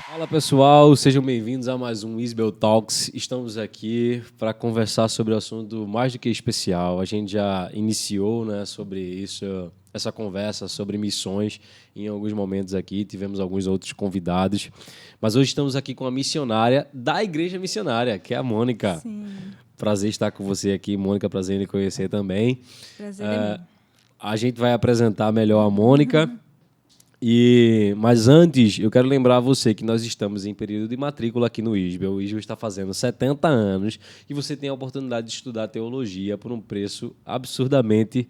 Fala pessoal, sejam bem-vindos a mais um Isbel Talks. Estamos aqui para conversar sobre o assunto mais do que especial. A gente já iniciou, né, sobre isso, essa conversa sobre missões em alguns momentos aqui. Tivemos alguns outros convidados, mas hoje estamos aqui com a missionária da Igreja Missionária, que é a Mônica. Sim. Prazer estar com você aqui, Mônica. Prazer em lhe conhecer também. Prazer é meu. A gente vai apresentar melhor a Mônica. Mas antes, eu quero lembrar a você que nós estamos em período de matrícula aqui no ISBEL. O ISBEL está fazendo 70 anos e você tem a oportunidade de estudar teologia por um preço absurdamente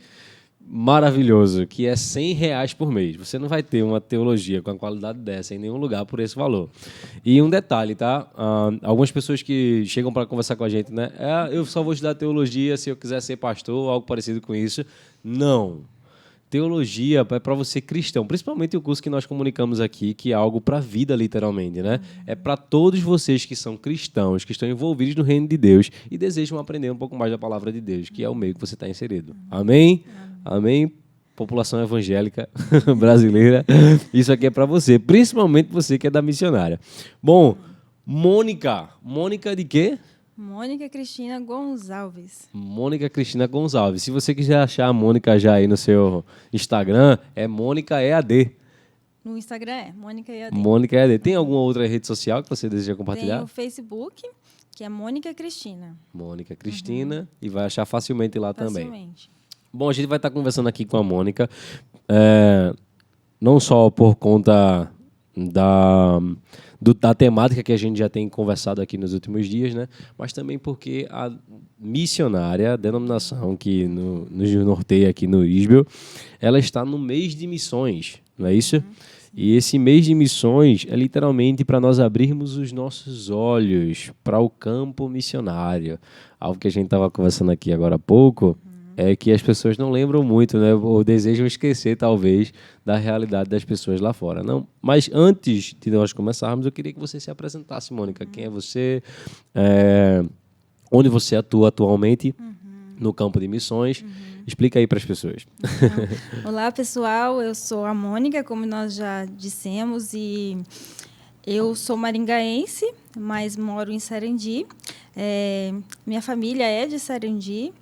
maravilhoso, que é R$100 por mês. Você não vai ter uma teologia com a qualidade dessa em nenhum lugar por esse valor. E um detalhe, tá? Algumas pessoas que chegam para conversar com a gente, né? Eu só vou estudar teologia se eu quiser ser pastor ou algo parecido com isso. Não. Teologia é para você cristão, principalmente o curso que nós comunicamos aqui, que é algo para a vida, literalmente, né? É para todos vocês que são cristãos, que estão envolvidos no reino de Deus e desejam aprender um pouco mais da palavra de Deus, que é o meio que você está inserido. Amém? Amém? População evangélica brasileira, isso aqui é para você, principalmente você que é da missionária. Bom, Mônica de quê? Mônica Cristina Gonçalves. Mônica Cristina Gonçalves. Se você quiser achar a Mônica já aí no seu Instagram, é Mônica EAD. No Instagram é Mônica EAD. Mônica EAD. Tem alguma outra rede social que você deseja compartilhar? Tem o Facebook, que é Mônica Cristina. Mônica Cristina. E vai achar facilmente lá também. Facilmente. Bom, a gente vai estar conversando aqui com a Mônica, não só por conta da temática que a gente já tem conversado aqui nos últimos dias, né? Mas também porque a missionária, a denominação que nos norteia aqui no ISBEL, ela está no mês de missões, não é isso? E esse mês de missões é literalmente para nós abrirmos os nossos olhos para o campo missionário. Algo que a gente estava conversando aqui agora há pouco, é que as pessoas não lembram muito, né? Ou desejam esquecer, talvez, da realidade das pessoas lá fora. Não? Mas antes de nós começarmos, eu queria que você se apresentasse, Mônica. Quem é você? Onde você atua atualmente no campo de missões? Explica aí para as pessoas. Então, olá, pessoal. Eu sou a Mônica, como nós já dissemos, e eu sou maringaense, mas moro em Sarandi. Minha família é de Sarandi.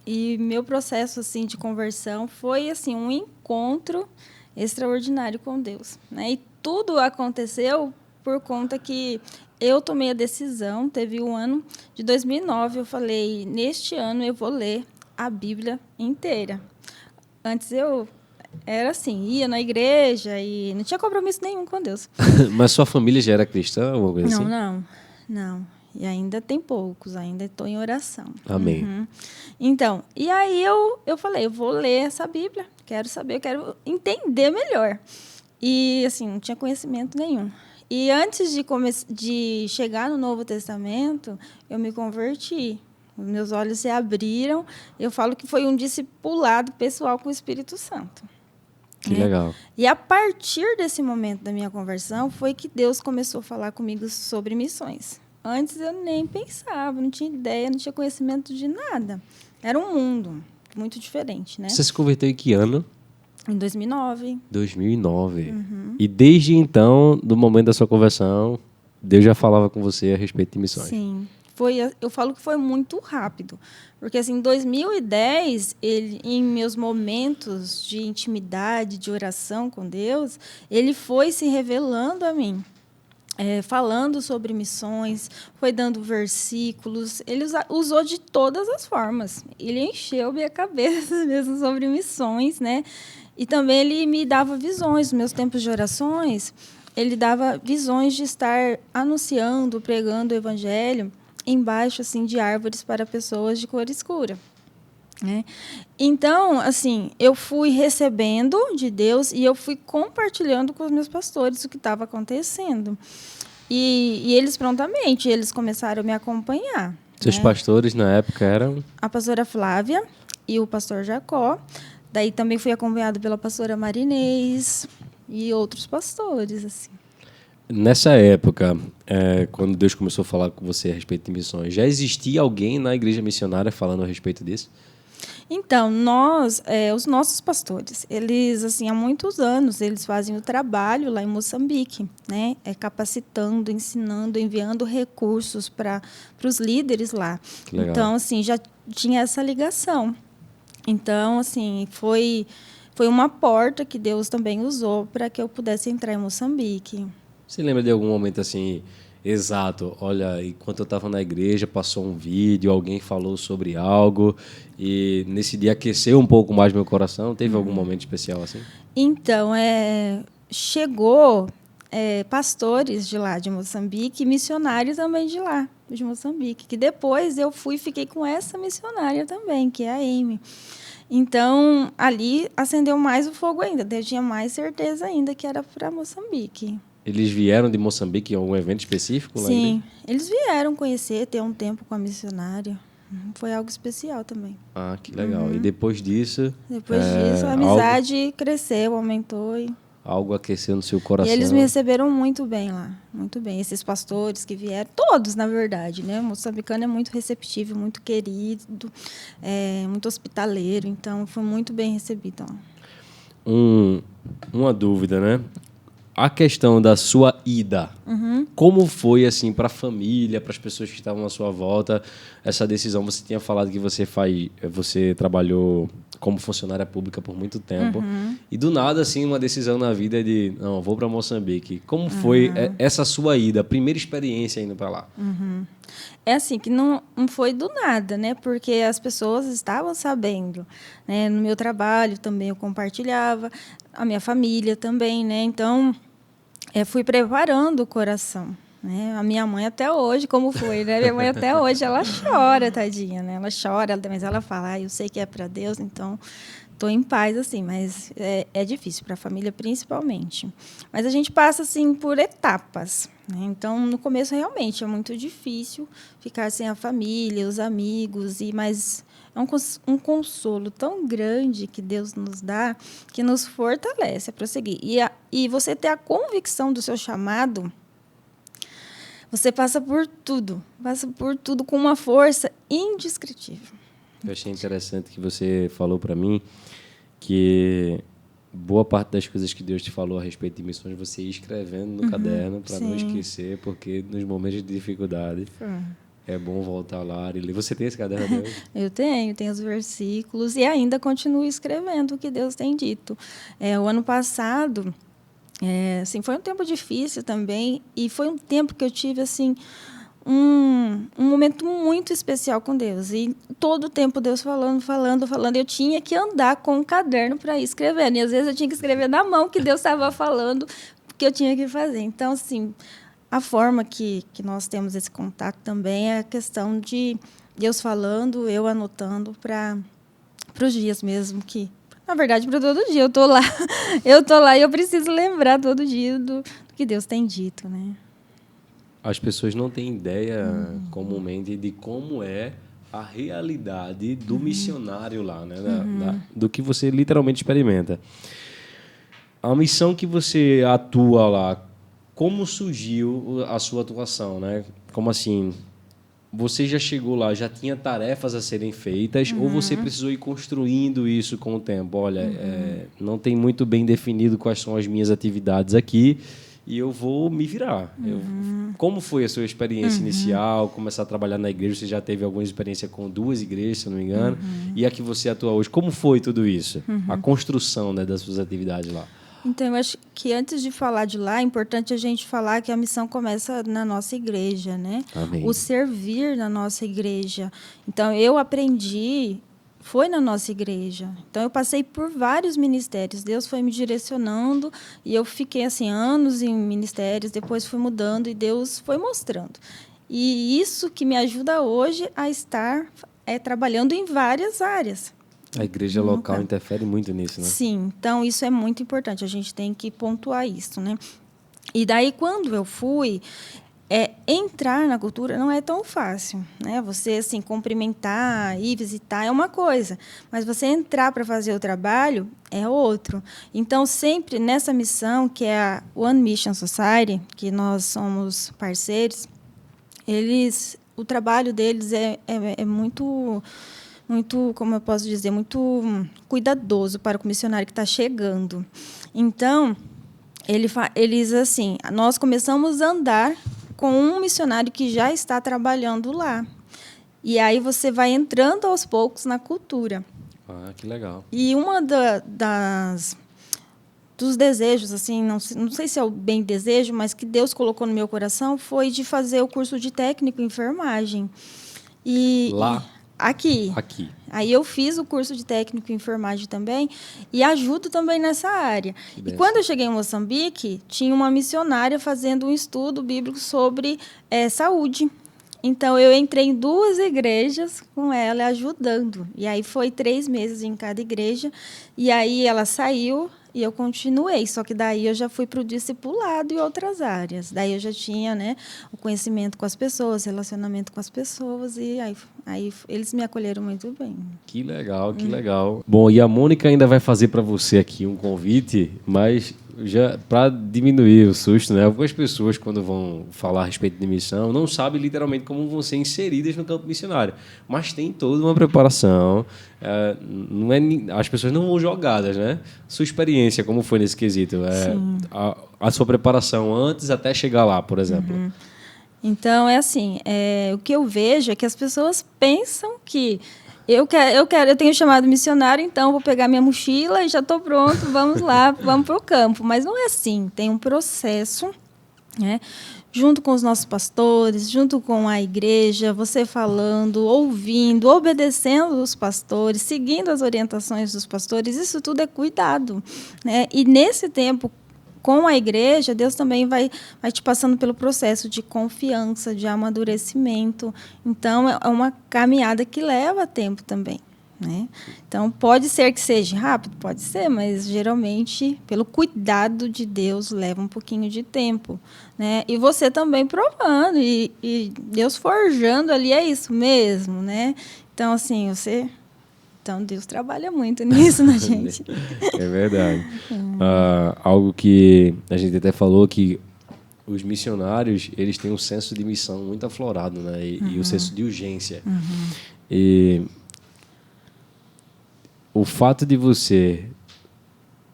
E meu processo assim de conversão foi assim um encontro extraordinário com Deus, né? E tudo aconteceu por conta que eu tomei a decisão. Teve um ano de 2009, eu falei, neste ano eu vou ler a Bíblia inteira. Antes eu era assim, ia na igreja e não tinha compromisso nenhum com Deus. Mas sua família já era cristã, alguma coisa assim? Não. E ainda tem poucos, ainda estou em oração. Amém. Então, e aí eu falei, eu vou ler essa Bíblia, quero saber, eu quero entender melhor. E, assim, não tinha conhecimento nenhum. E antes de chegar no Novo Testamento, eu me converti. Os meus olhos se abriram. Eu falo que foi um discipulado pessoal com o Espírito Santo. Que legal. E a partir desse momento da minha conversão, foi que Deus começou a falar comigo sobre missões. Antes eu nem pensava, não tinha ideia, não tinha conhecimento de nada. Era um mundo muito diferente, né? Você se converteu em que ano? Em 2009. 2009. E desde então, do momento da sua conversão, Deus já falava com você a respeito de missões. Sim. Eu falo que foi muito rápido. Porque, assim, em 2010, em meus momentos de intimidade, de oração com Deus, ele foi se revelando a mim. Falando sobre missões, foi dando versículos, ele usou de todas as formas. Ele encheu minha cabeça mesmo sobre missões, né? E também ele me dava visões, nos meus tempos de orações, ele dava visões de estar anunciando, pregando o evangelho embaixo assim, de árvores para pessoas de cor escura. Então, assim, eu fui recebendo de Deus e eu fui compartilhando com os meus pastores o que estava acontecendo. E eles prontamente, eles começaram a me acompanhar. Seus pastores na época eram? A pastora Flávia e o pastor Jacó. Daí também fui acompanhado pela pastora Marinês e outros pastores, assim. Nessa época, quando Deus começou a falar com você a respeito de missões, já existia alguém na igreja missionária falando a respeito disso? Então, os nossos pastores, eles, assim, há muitos anos, eles fazem o trabalho lá em Moçambique, né? Capacitando, ensinando, enviando recursos para os líderes lá. Que legal. Então, assim, já tinha essa ligação. Então, assim, foi uma porta que Deus também usou para que eu pudesse entrar em Moçambique. Você lembra de algum momento assim, exato? Olha, enquanto eu estava na igreja, passou um vídeo, alguém falou sobre algo e nesse dia aqueceu um pouco mais meu coração. Teve algum momento especial assim? Então, chegou pastores de lá, de Moçambique, e missionários também de lá, de Moçambique, que depois eu fiquei com essa missionária também, que é a Amy. Então, ali acendeu mais o fogo ainda, eu tinha mais certeza ainda que era para Moçambique. Eles vieram de Moçambique em algum evento específico? Sim, eles vieram conhecer, ter um tempo com a missionária. Foi algo especial também. Ah, que legal. E depois disso... Depois disso, a amizade cresceu, aumentou. Algo aqueceu no seu coração. E eles me receberam muito bem lá, muito bem. Esses pastores que vieram, todos, na verdade, né? O moçambicano é muito receptivo, muito querido, muito hospitaleiro. Então, foi muito bem recebido lá. Uma dúvida, né? A questão da sua ida, como foi assim para a família, para as pessoas que estavam à sua volta, essa decisão? Você tinha falado que você trabalhou como funcionária pública por muito tempo e do nada assim uma decisão na vida de não, vou para Moçambique. Como foi essa sua ida, a primeira experiência indo para lá? É assim, que não foi do nada, né? Porque as pessoas estavam sabendo, né? No meu trabalho também eu compartilhava, a minha família também, né? Então, fui preparando o coração, né? A minha mãe até hoje, como foi, né? Minha mãe até hoje, ela chora, tadinha, né? Ela chora, mas ela fala, eu sei que é para Deus, então estou em paz, assim, mas é difícil para a família, principalmente. Mas a gente passa, assim, por etapas, né? Então, no começo, realmente, é muito difícil ficar sem a família, os amigos, mas é um consolo tão grande que Deus nos dá, que nos fortalece a prosseguir. E você ter a convicção do seu chamado, você passa por tudo com uma força indescritível. Eu achei interessante que você falou para mim que boa parte das coisas que Deus te falou a respeito de missões você ia escrevendo no caderno para não esquecer, porque nos momentos de dificuldade é bom voltar lá e ler. Você tem esse caderno até hoje? Eu tenho os versículos e ainda continuo escrevendo o que Deus tem dito. O ano passado, assim, foi um tempo difícil também e foi um tempo que eu tive assim um momento muito especial com Deus. E todo o tempo Deus falando. Eu tinha que andar com um caderno para ir escrevendo. E às vezes eu tinha que escrever na mão que Deus estava falando que eu tinha que fazer. Então, assim, a forma que nós temos esse contato também é a questão de Deus falando, eu anotando para os dias mesmo que... Na verdade, para todo dia. Eu tô lá e eu preciso lembrar todo dia do que Deus tem dito, né? As pessoas não têm ideia comumente de como é a realidade do missionário lá, né? Do que você literalmente experimenta. A missão que você atua lá, como surgiu a sua atuação, né? Como assim? Você já chegou lá, já tinha tarefas a serem feitas ou você precisou ir construindo isso com o tempo? Olha, não tem muito bem definido quais são as minhas atividades aqui e eu vou me virar. Como foi a sua experiência inicial, começar a trabalhar na igreja? Você já teve alguma experiência com 2 igrejas, se não me engano, e a que você atua hoje. Como foi tudo isso? A construção, né, das suas atividades lá. Então, eu acho que antes de falar de lá, é importante a gente falar que a missão começa na nossa igreja, né? Amém. O servir na nossa igreja. Então, eu aprendi... Foi na nossa igreja. Então, eu passei por vários ministérios. Deus foi me direcionando e eu fiquei assim anos em ministérios. Depois fui mudando e Deus foi mostrando. E isso que me ajuda hoje a estar trabalhando em várias áreas. A igreja local interfere muito nisso, né? Sim. Então, isso é muito importante. A gente tem que pontuar isso, né? E daí, quando eu fui... entrar na cultura não é tão fácil, né? Você assim cumprimentar, ir visitar é uma coisa, mas você entrar para fazer o trabalho é outro. Então sempre nessa missão que é a One Mission Society, que nós somos parceiros, o trabalho deles é muito muito, como eu posso dizer, muito cuidadoso para o missionário que está chegando. Então, eles assim, nós começamos a andar com um missionário que já está trabalhando lá. E aí você vai entrando aos poucos na cultura. Ah, que legal. E uma dos desejos, assim, não sei se é o bem desejo, mas que Deus colocou no meu coração, foi de fazer o curso de técnico em enfermagem. Lá? Aqui. Aí eu fiz o curso de técnico em enfermagem também e ajudo também nessa área. E quando eu cheguei em Moçambique, tinha uma missionária fazendo um estudo bíblico sobre saúde. Então, eu entrei em 2 igrejas com ela, ajudando. E aí, foi 3 meses em cada igreja. E aí, ela saiu e eu continuei. Só que daí, eu já fui para o discipulado e outras áreas. Daí, eu já tinha, né, o conhecimento com as pessoas, relacionamento com as pessoas. E aí eles me acolheram muito bem. Que legal, que legal. Bom, e a Mônica ainda vai fazer para você aqui um convite, mas já para diminuir o susto, né? Algumas pessoas, quando vão falar a respeito de missão, não sabem literalmente como vão ser inseridas no campo missionário. Mas tem toda uma preparação. Não é, as pessoas não vão jogadas, né? Sua experiência, como foi nesse quesito? A sua preparação antes até chegar lá, por exemplo. Uhum. Então, é assim, o que eu vejo é que as pessoas pensam que eu tenho chamado missionário, então vou pegar minha mochila e já estou pronto, vamos lá, vamos para o campo. Mas não é assim, tem um processo, né? Junto com os nossos pastores, junto com a igreja, você falando, ouvindo, obedecendo os pastores, seguindo as orientações dos pastores, isso tudo é cuidado, né? E nesse tempo, com a igreja, Deus também vai te passando pelo processo de confiança, de amadurecimento. Então, é uma caminhada que leva tempo também, né? Então, pode ser que seja rápido, pode ser, mas geralmente, pelo cuidado de Deus, leva um pouquinho de tempo, né? E você também provando, e Deus forjando ali, é isso mesmo, né? Então, assim, Então, Deus trabalha muito nisso na gente. É verdade. Algo que a gente até falou, que os missionários, eles têm um senso de missão muito aflorado, né? E o senso de urgência. E o fato de você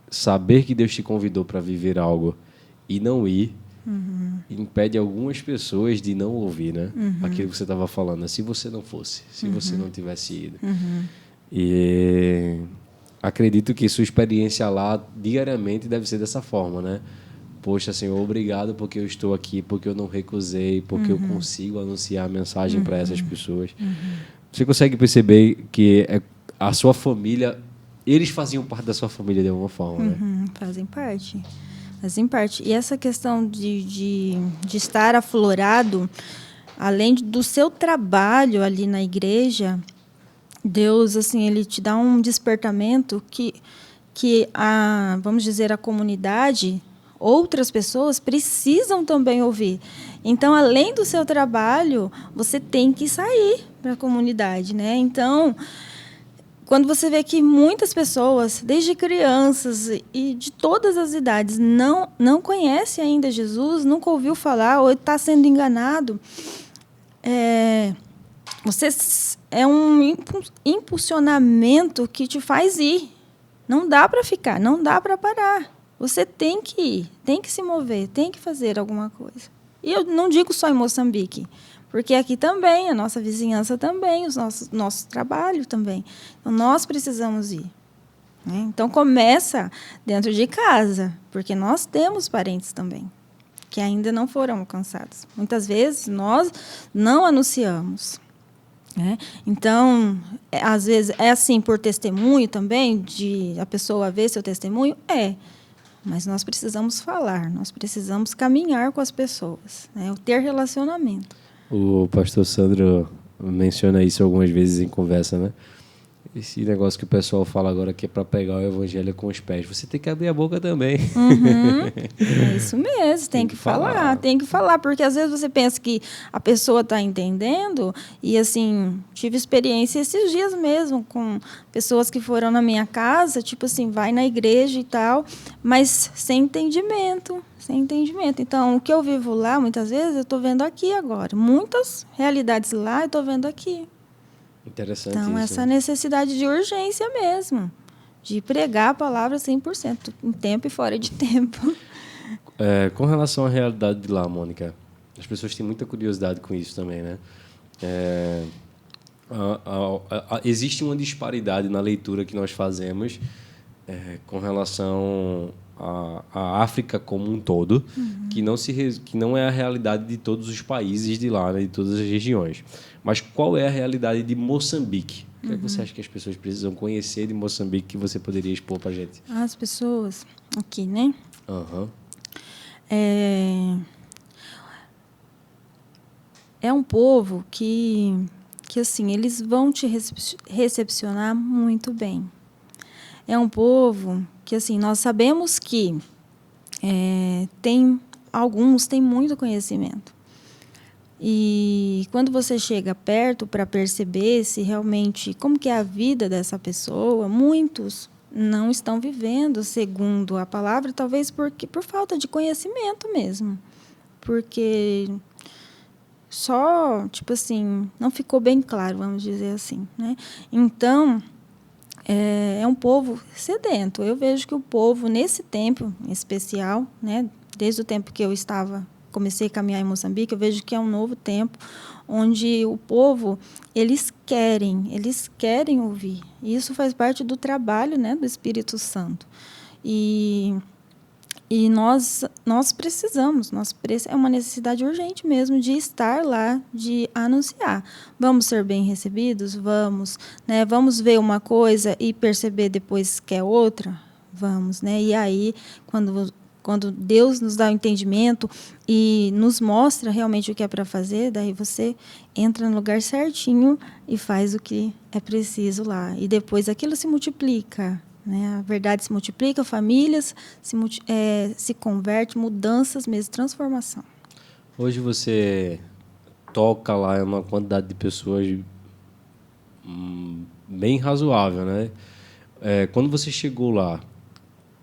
saber que Deus te convidou para viver algo e não ir, impede algumas pessoas de não ouvir, né? Aquilo que você estava falando. Se você não fosse, se você não tivesse ido. E acredito que sua experiência lá diariamente deve ser dessa forma, né? Poxa, Senhor, obrigado porque eu estou aqui, porque eu não recusei, porque eu consigo anunciar a mensagem para essas pessoas. Você consegue perceber que a sua família, eles faziam parte da sua família de alguma forma, né? Fazem parte. E essa questão de estar aflorado, além do seu trabalho ali na igreja, Deus, assim, ele te dá um despertamento que vamos dizer, a comunidade, outras pessoas precisam também ouvir. Então, além do seu trabalho, você tem que sair para a comunidade, né? Então, quando você vê que muitas pessoas, desde crianças e de todas as idades, não conhecem ainda Jesus, nunca ouviu falar ou está sendo enganado, você é um impulsionamento que te faz ir. Não dá para ficar, não dá para parar. Você tem que ir, tem que se mover, tem que fazer alguma coisa. E eu não digo só em Moçambique, porque aqui também, a nossa vizinhança também, nosso trabalho também. Então, nós precisamos ir, né? Então, começa dentro de casa, porque nós temos parentes também, que ainda não foram alcançados. Muitas vezes, nós não anunciamos. Então, às vezes, é assim por testemunho também, de a pessoa ver seu testemunho? Mas nós precisamos falar, nós precisamos caminhar com as pessoas, né? Ter relacionamento. O pastor Sandro menciona isso algumas vezes em conversa, né? Esse negócio que o pessoal fala agora que é para pegar o evangelho com os pés. Você tem que abrir a boca também. É isso mesmo, tem que falar, porque às vezes você pensa que a pessoa está entendendo, e assim, tive experiência esses dias mesmo com pessoas que foram na minha casa, tipo assim, vai na igreja e tal, mas sem entendimento. Então, o que eu vivo lá, muitas vezes, eu estou vendo aqui agora. Muitas realidades lá eu estou vendo aqui. Interessante Então, isso, essa né? necessidade de urgência mesmo, de pregar a palavra 100%, em tempo e fora de tempo. Com relação à realidade de lá, Mônica, as pessoas têm muita curiosidade com isso também, né? É, existe uma disparidade na leitura que nós fazemos com relação à África como um todo, que não é a realidade de todos os países de lá, né, de todas as regiões. Mas qual é a realidade de Moçambique? O que é que você acha que as pessoas precisam conhecer de Moçambique que você poderia expor para a gente? As pessoas aqui, né? Aham. É, é um povo que assim, eles vão te recepcionar muito bem. É um povo que, assim, nós sabemos que alguns têm muito conhecimento. E quando você chega perto para perceber se realmente como que é a vida dessa pessoa, muitos não estão vivendo segundo a palavra, talvez por falta de conhecimento mesmo. Porque só, tipo assim, não ficou bem claro, vamos dizer assim, né? Então, é um povo sedento. Eu vejo que o povo, nesse tempo em especial, né, desde o tempo que eu comecei a caminhar em Moçambique, eu vejo que é um novo tempo onde o povo, eles querem ouvir. E isso faz parte do trabalho, né, do Espírito Santo. E nós precisamos, é uma necessidade urgente mesmo de estar lá, de anunciar. Vamos ser bem recebidos? Vamos. Né? Vamos ver uma coisa e perceber depois que é outra? Vamos. Né? E aí, quando Deus nos dá o entendimento e nos mostra realmente o que é para fazer, daí você entra no lugar certinho e faz o que é preciso lá. E depois aquilo se multiplica. Né? A verdade se multiplica, famílias se convertem, mudanças mesmo, transformação. Hoje você toca lá uma quantidade de pessoas bem razoável, né? Quando você chegou lá,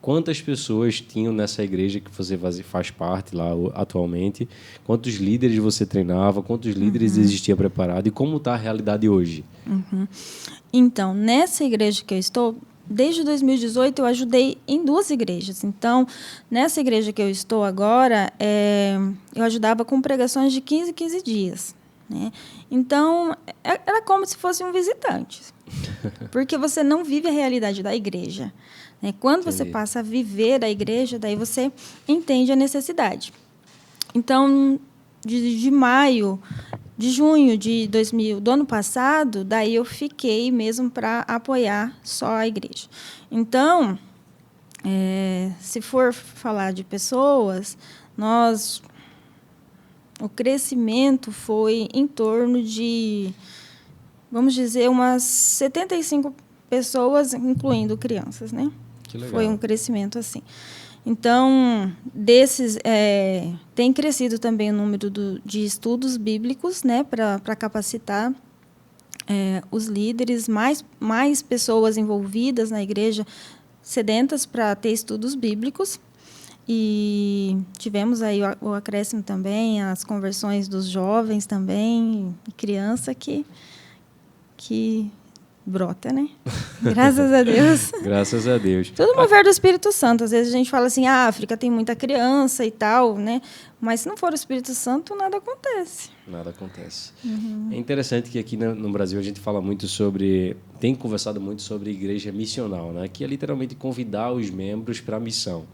quantas pessoas tinham nessa igreja que você faz parte lá atualmente? Quantos líderes você treinava? Quantos líderes existia preparado? E como está a realidade hoje? Então, nessa igreja que eu estou, desde 2018 eu ajudei em 2 igrejas. Então, nessa igreja que eu estou agora, eu ajudava com pregações de 15 em 15 dias. Né? Então, era como se fosse um visitante. Porque você não vive a realidade da igreja. Né? Quando você passa a viver a igreja, daí você entende a necessidade. Então, de junho do ano passado, daí eu fiquei mesmo para apoiar só a igreja. Então, se for falar de pessoas, o crescimento foi em torno de, vamos dizer, umas 75 pessoas, incluindo crianças, né? Que legal. Foi um crescimento assim. Então, tem crescido também o número de estudos bíblicos, né, para capacitar os líderes, mais pessoas envolvidas na igreja, sedentas para ter estudos bíblicos. E tivemos aí o acréscimo também, as conversões dos jovens também, e criança que brota, né? Graças a Deus. Graças a Deus. Tudo mover do Espírito Santo. Às vezes a gente fala assim, a África tem muita criança e tal, né? Mas se não for o Espírito Santo, nada acontece. Nada acontece. É interessante que aqui no Brasil a gente fala muito tem conversado muito sobre igreja missional, né? Que é literalmente convidar os membros para a missão.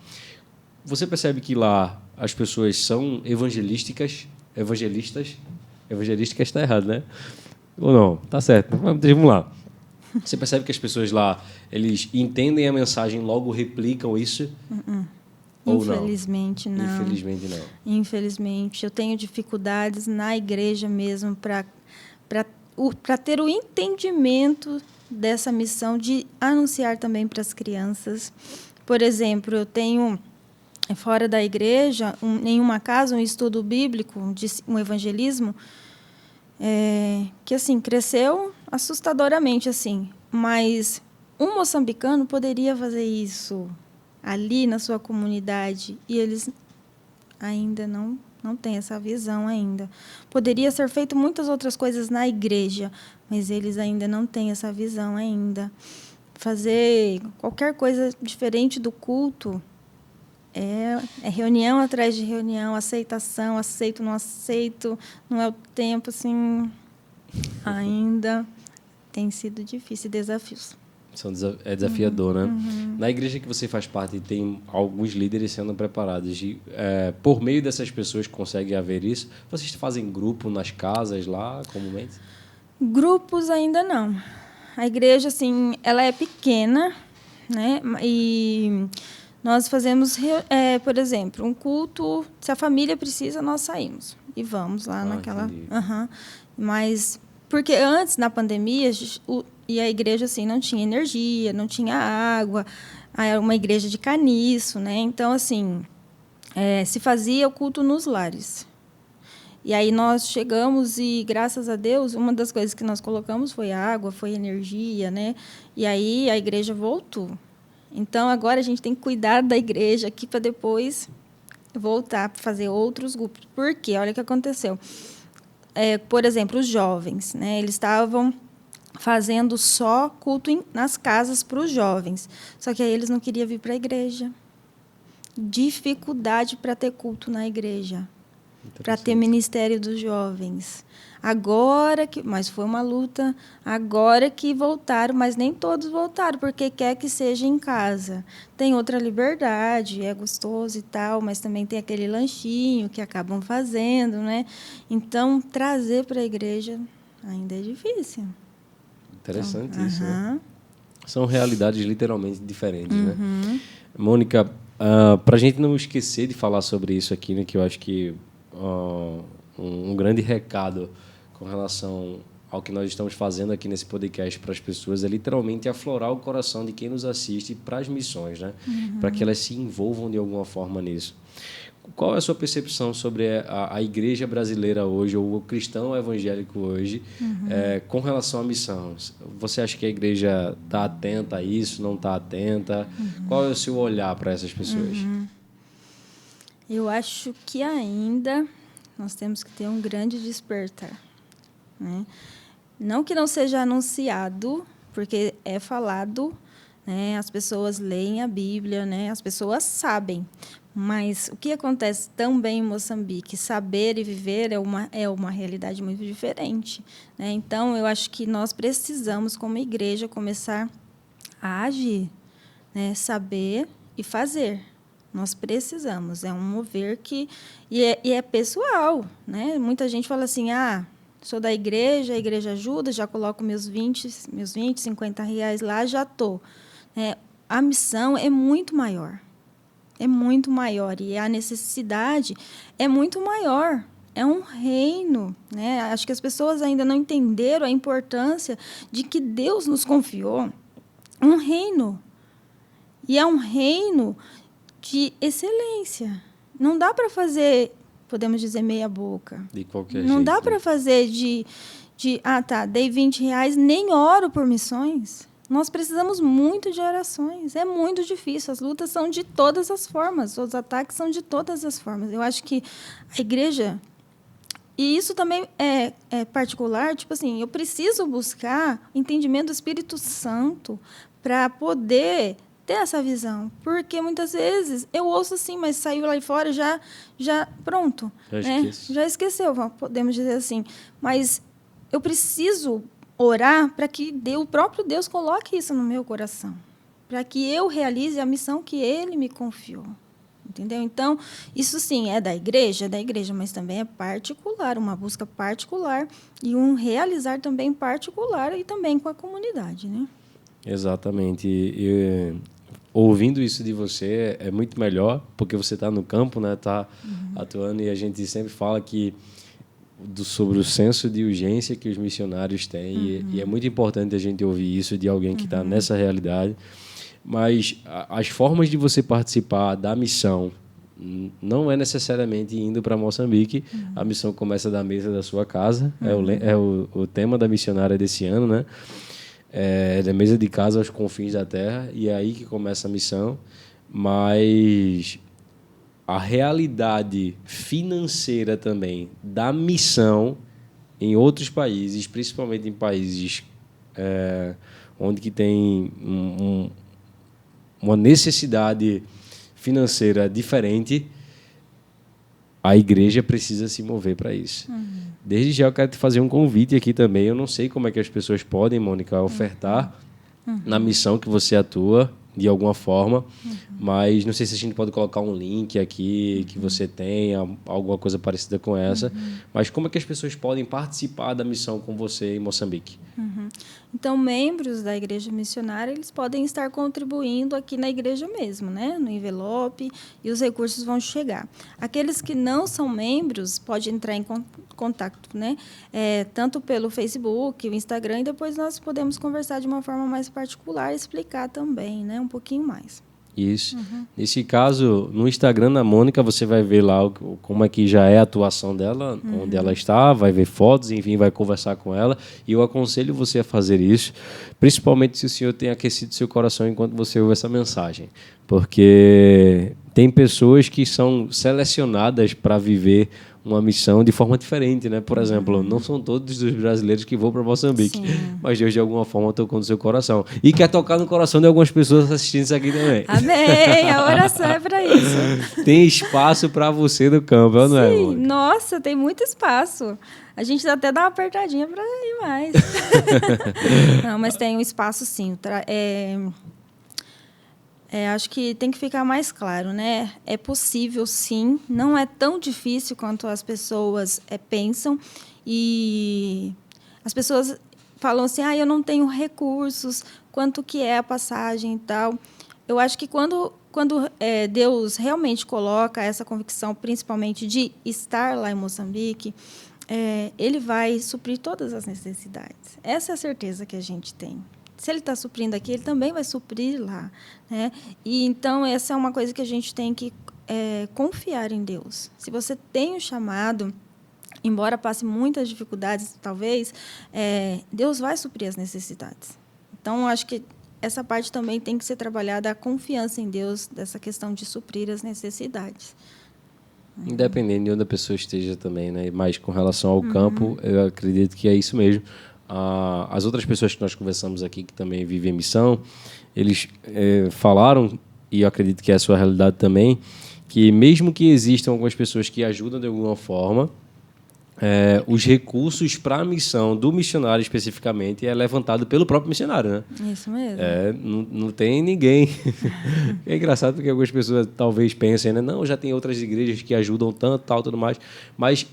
Você percebe que lá as pessoas são evangelísticas está errado, né? Ou não? Tá certo. Vamos lá. Você percebe que as pessoas lá, eles entendem a mensagem, logo replicam isso? Ou Infelizmente, não. Infelizmente, não. Infelizmente. Eu tenho dificuldades na igreja mesmo para ter o entendimento dessa missão de anunciar também para as crianças. Por exemplo, eu tenho, fora da igreja, em uma casa, um estudo bíblico, um evangelismo, que assim cresceu assustadoramente, assim, mas um moçambicano poderia fazer isso ali na sua comunidade e eles ainda não não tem essa visão ainda. Poderia ser feito muitas outras coisas na igreja, mas eles ainda não têm essa visão ainda. Fazer qualquer coisa diferente do culto é reunião atrás de reunião, aceitação, aceito, não é o tempo, assim, ainda tem sido difícil, desafios. É desafiador, né? Na igreja que você faz parte, tem alguns líderes sendo preparados. Por meio dessas pessoas consegue haver isso? Vocês fazem grupo nas casas lá, comumente? Grupos ainda não. A igreja, assim, ela é pequena, né? E nós fazemos, por exemplo, um culto. Se a família precisa, nós saímos e vamos lá naquela. Mas porque antes, na pandemia, e a igreja assim não tinha energia, não tinha água, era uma igreja de caniço, né? Então, assim, se fazia o culto nos lares. E aí nós chegamos e, graças a Deus, uma das coisas que nós colocamos foi água, foi energia, né? E aí a igreja voltou. Então, agora a gente tem que cuidar da igreja aqui para depois voltar para fazer outros grupos. Por quê? Olha o que aconteceu. Por exemplo, os jovens, né? Eles estavam fazendo só culto nas casas para os jovens. Só que aí eles não queriam vir para a igreja. Dificuldade para ter culto na igreja. Para ter ministério dos jovens. Mas foi uma luta, agora que voltaram, mas nem todos voltaram, porque quer que seja em casa. Tem outra liberdade, é gostoso e tal, mas também tem aquele lanchinho que acabam fazendo, né? Então, trazer para a igreja ainda é difícil. Interessante isso, né? São realidades literalmente diferentes, né? Mônica, para a gente não esquecer de falar sobre isso aqui, né, que eu acho que um grande recado com relação ao que nós estamos fazendo aqui nesse podcast para as pessoas é literalmente aflorar o coração de quem nos assiste para as missões, né? Para que elas se envolvam de alguma forma nisso. Qual é a sua percepção sobre a igreja brasileira hoje, ou o cristão evangélico hoje, com relação à missão? Você acha que a igreja está atenta a isso, não está atenta? Qual é o seu olhar para essas pessoas? Eu acho que ainda nós temos que ter um grande despertar, né? Não que não seja anunciado, porque é falado, né? As pessoas leem a Bíblia, né? As pessoas sabem. Mas o que acontece também em Moçambique, saber e viver é uma realidade muito diferente, né? Então, eu acho que nós precisamos, como igreja, começar a agir, né? Saber e fazer. Nós precisamos, é um mover que... E é pessoal, né? Muita gente fala assim, sou da igreja, a igreja ajuda, já coloco meus 20, 50 reais lá, já estou. A missão é muito maior. É muito maior. E a necessidade é muito maior. É um reino, né? Acho que as pessoas ainda não entenderam a importância de que Deus nos confiou um reino. E é um reino de excelência. Não dá para fazer, podemos dizer, meia boca. De qualquer não jeito. Dá para fazer dei 20 reais, nem oro por missões. Nós precisamos muito de orações. É muito difícil. As lutas são de todas as formas. Os ataques são de todas as formas. Eu acho que a igreja... E isso também é particular. Tipo assim, eu preciso buscar entendimento do Espírito Santo para poder ter essa visão. Porque, muitas vezes, eu ouço assim, mas saiu lá fora, já pronto. Já esqueceu, podemos dizer assim. Mas eu preciso orar para que o próprio Deus coloque isso no meu coração, para que eu realize a missão que Ele me confiou, entendeu? Então, isso sim é da igreja, mas também é particular, uma busca particular e um realizar também particular e também com a comunidade, né? Exatamente. E ouvindo isso de você é muito melhor, porque você está no campo, né? Está atuando, e a gente sempre fala sobre o senso de urgência que os missionários têm, e é muito importante a gente ouvir isso de alguém que está nessa realidade. Mas as formas de você participar da missão não é necessariamente indo para Moçambique. A missão começa da mesa da sua casa, é o tema da missionária desse ano, né? Da mesa de casa aos confins da terra, e é aí que começa a missão. Mas a realidade financeira também da missão em outros países, principalmente em países onde que tem uma necessidade financeira diferente, a igreja precisa se mover para isso. Desde já eu quero te fazer um convite aqui também. Eu não sei como é que as pessoas podem, Mônica, ofertar na missão que você atua, de alguma forma, mas não sei se a gente pode colocar um link aqui que você tenha, alguma coisa parecida com essa, mas como é que as pessoas podem participar da missão com você em Moçambique? Então, membros da igreja missionária, eles podem estar contribuindo aqui na igreja mesmo, né? No envelope, e os recursos vão chegar. Aqueles que não são membros, podem entrar em contato, né? Tanto pelo Facebook, o Instagram, e depois nós podemos conversar de uma forma mais particular e explicar também, né? Um pouquinho mais. Isso. Nesse caso, no Instagram da Mônica, você vai ver lá como é que já é a atuação dela, onde ela está, vai ver fotos, enfim, vai conversar com ela. E eu aconselho você a fazer isso, principalmente se o Senhor tem aquecido seu coração enquanto você ouve essa mensagem. Porque tem pessoas que são selecionadas para viver uma missão de forma diferente, né? Por exemplo, não são todos os brasileiros que vão para Moçambique, mas Deus de alguma forma tocou no seu coração e quer tocar no coração de algumas pessoas assistindo isso aqui também. Amém! A oração é para isso. Tem espaço para você no campo, não é, Sim, nossa, tem muito espaço. A gente até dá uma apertadinha para ir mais. Não, mas tem um espaço, sim. Acho que tem que ficar mais claro, né? É possível, sim. Não é tão difícil quanto as pessoas pensam. E as pessoas falam assim, eu não tenho recursos, quanto que é a passagem e tal. Eu acho que quando Deus realmente coloca essa convicção, principalmente de estar lá em Moçambique, Ele vai suprir todas as necessidades. Essa é a certeza que a gente tem. Se Ele está suprindo aqui, Ele também vai suprir lá, né? E, então, essa é uma coisa que a gente tem que confiar em Deus. Se você tem um chamado, embora passe muitas dificuldades, talvez, Deus vai suprir as necessidades. Então, acho que essa parte também tem que ser trabalhada, a confiança em Deus, dessa questão de suprir as necessidades. Independente de onde a pessoa esteja também, né? Mas com relação ao campo, eu acredito que é isso mesmo. As outras pessoas que nós conversamos aqui, que também vivem missão, eles falaram, e eu acredito que é a sua realidade também, que mesmo que existam algumas pessoas que ajudam de alguma forma, os recursos para a missão do missionário especificamente é levantado pelo próprio missionário, né? Isso mesmo. Não tem ninguém. É engraçado porque algumas pessoas talvez pensem, né? Não, já tem outras igrejas que ajudam tanto, tal, tudo mais, mas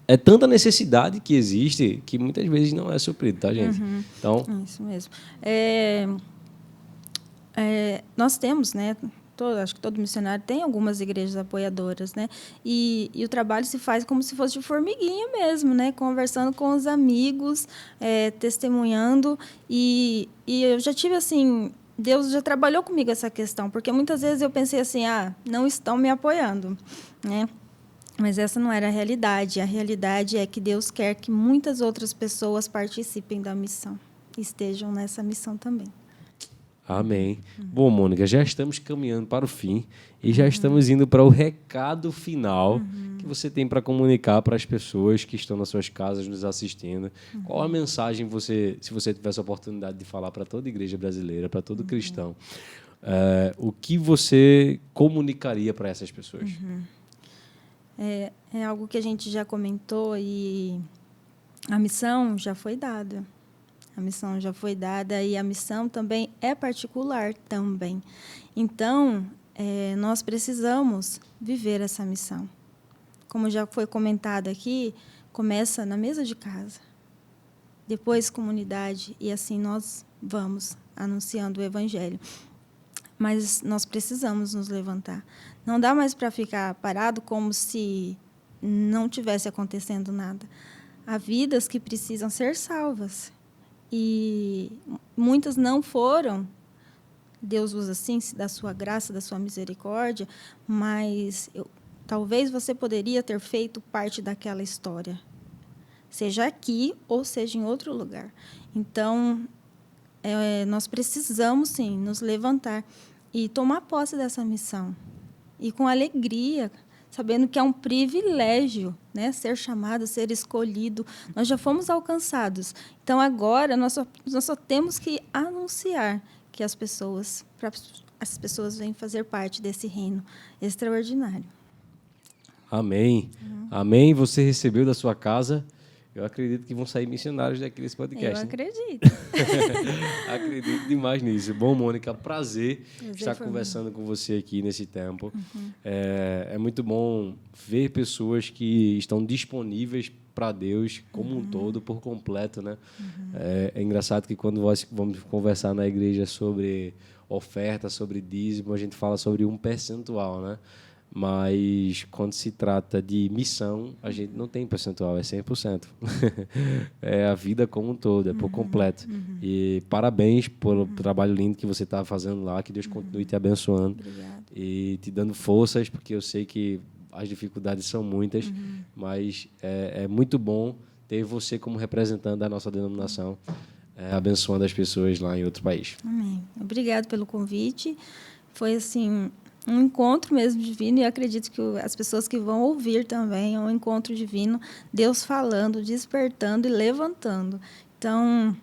é tanta necessidade que existe que muitas vezes não é suprido, tá, gente? Então, isso mesmo. Nós temos, né? Acho que todo missionário tem algumas igrejas apoiadoras, né? E o trabalho se faz como se fosse de formiguinha mesmo, né? Conversando com os amigos, testemunhando. E eu já tive, assim, Deus já trabalhou comigo essa questão, porque muitas vezes eu pensei assim, não estão me apoiando, né? Mas essa não era a realidade. A realidade é que Deus quer que muitas outras pessoas participem da missão, estejam nessa missão também. Amém. Bom, Mônica, já estamos caminhando para o fim e já estamos indo para o recado final que você tem para comunicar para as pessoas que estão nas suas casas nos assistindo. Qual a mensagem se você tivesse a oportunidade de falar para toda igreja brasileira, para todo cristão, o que você comunicaria para essas pessoas? É algo que a gente já comentou e a missão já foi dada. A missão já foi dada e a missão também é particular também. Então, nós precisamos viver essa missão. Como já foi comentado aqui, começa na mesa de casa, depois comunidade, e assim nós vamos anunciando o Evangelho. Mas nós precisamos nos levantar. Não dá mais para ficar parado como se não tivesse acontecendo nada. Há vidas que precisam ser salvas. E muitas não foram. Deus usa assim, da sua graça, da sua misericórdia, mas talvez você poderia ter feito parte daquela história, seja aqui ou seja em outro lugar. Então, nós precisamos, sim, nos levantar e tomar posse dessa missão. e com alegria, sabendo que é um privilégio, né, ser chamado, ser escolhido. Nós já fomos alcançados. Então, agora, nós só temos que anunciar que as pessoas vêm fazer parte desse reino extraordinário. Amém. Amém. Você recebeu da sua casa. Eu acredito que vão sair missionários daqui desse podcast. Eu né? acredito. Acredito demais nisso. Bom, Mônica, prazer estar foi conversando com você aqui nesse tempo. É muito bom ver pessoas que estão disponíveis para Deus como um todo, por completo, né? É engraçado que quando nós vamos conversar na igreja sobre oferta, sobre dízimo, a gente fala sobre um percentual, né? Mas quando se trata de missão, a gente não tem percentual, é 100%. É a vida como um todo, é por completo. E parabéns pelo trabalho lindo que você está fazendo lá, que Deus continue te abençoando. Obrigada. E te dando forças, porque eu sei que as dificuldades são muitas, mas é muito bom ter você como representante da nossa denominação, abençoando as pessoas lá em outro país. Amém. Obrigado pelo convite. Foi assim um encontro mesmo divino, e eu acredito que as pessoas que vão ouvir também é um encontro divino, Deus falando, despertando e levantando. Então,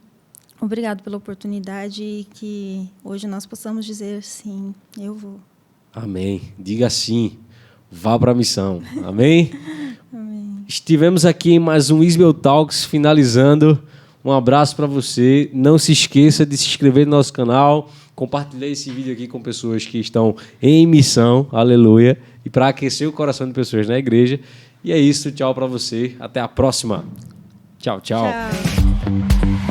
obrigado pela oportunidade e que hoje nós possamos dizer sim, eu vou. Amém. Diga sim. Vá para a missão. Amém? Amém. Estivemos aqui em mais um Isbel Talks, finalizando. Um abraço para você. Não se esqueça de se inscrever no nosso canal. Compartilhar esse vídeo aqui com pessoas que estão em missão. Aleluia. E para aquecer o coração de pessoas na igreja. E é isso. Tchau para você. Até a próxima. Tchau, tchau. Tchau.